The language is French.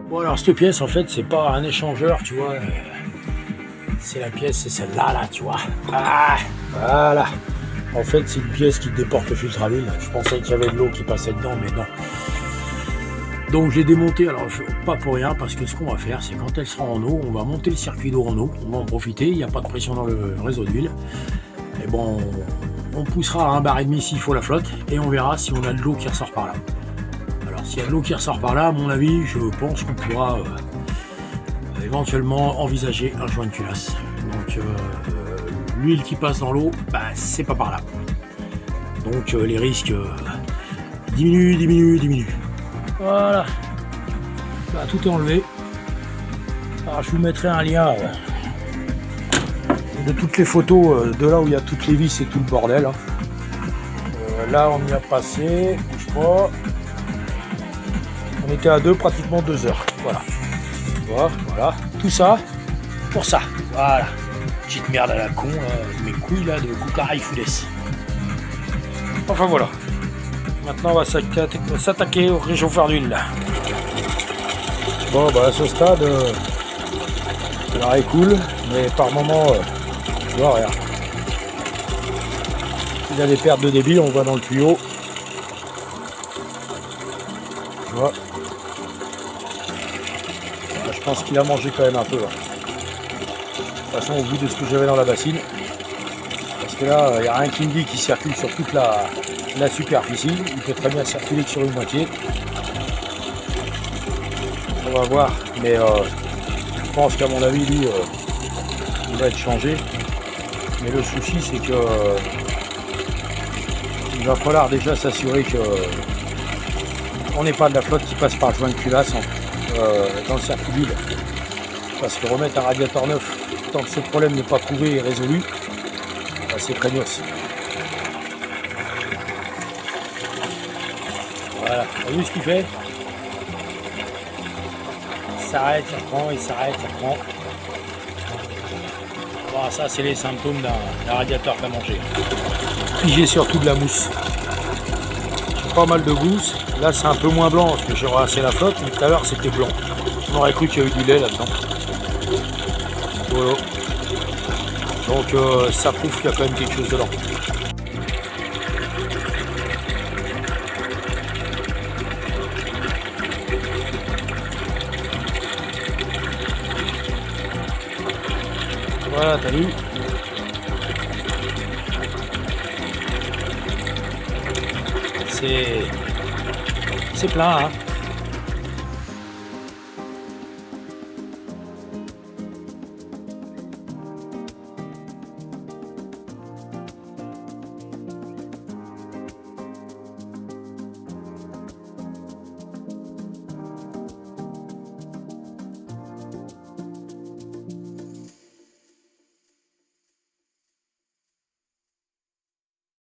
Bon alors cette pièce en fait c'est pas un échangeur, tu vois, c'est la pièce, c'est celle-là là, tu vois. Ah, voilà. En fait c'est une pièce qui déporte le filtre à huile. Je pensais qu'il y avait de l'eau qui passait dedans, mais non. Donc j'ai démonté, alors pas pour rien, parce que ce qu'on va faire, c'est quand elle sera en eau, on va monter le circuit d'eau en eau, on va en profiter, il n'y a pas de pression dans le réseau d'huile. Et bon, on poussera à 1,5 bar s'il faut la flotte, et on verra si on a de l'eau qui ressort par là. Alors s'il y a de l'eau qui ressort par là, à mon avis, je pense qu'on pourra éventuellement envisager un joint de culasse. Donc l'huile qui passe dans l'eau, bah, c'est pas par là. Donc les risques diminuent. Voilà, bah, tout est enlevé. Alors je vous mettrai un lien de toutes les photos de là où il y a toutes les vis et tout le bordel. Là on y a passé, bouge pas. On était à pratiquement 2 heures. Voilà. Voilà. Tout ça pour ça. Voilà. Petite merde à la con, mes couilles là de Cucaraï Foudès. Enfin voilà. Maintenant on va s'attaquer au réchauffeur d'huile. Bon bah à ce stade, l'air est cool, mais par moment, tu vois, regarde. Il y a des pertes de débit, on voit dans le tuyau. Tu vois. Je pense qu'il a mangé quand même un peu. Hein. De toute façon, au bout de ce que j'avais dans la bassine. Parce que là, il n'y a rien qui me dit qu'il circule sur toute la superficie. Il peut très bien circuler que sur une moitié. On va voir. Mais je pense qu'à mon avis, lui, il va être changé. Mais le souci, c'est que il va falloir déjà s'assurer que on n'ait pas de la flotte qui passe par le joint de culasse dans le circuit d'huile. Parce que remettre un radiateur neuf, tant que ce problème n'est pas trouvé et résolu, bah, c'est craignos. Voilà, t'as vu ce qu'il fait? Il s'arrête, il reprend, il s'arrête, il reprend. Voilà, ça c'est les symptômes d'un radiateur qui a mangé. Puis j'ai surtout de la mousse. J'ai pas mal de gousse. Là c'est un peu moins blanc parce que j'ai ramassé la flotte, mais tout à l'heure c'était blanc. On aurait cru qu'il y avait du lait là-dedans. Voilà. Donc ça prouve qu'il y a quand même quelque chose dedans. Voilà, t'as vu? C'est plein, hein.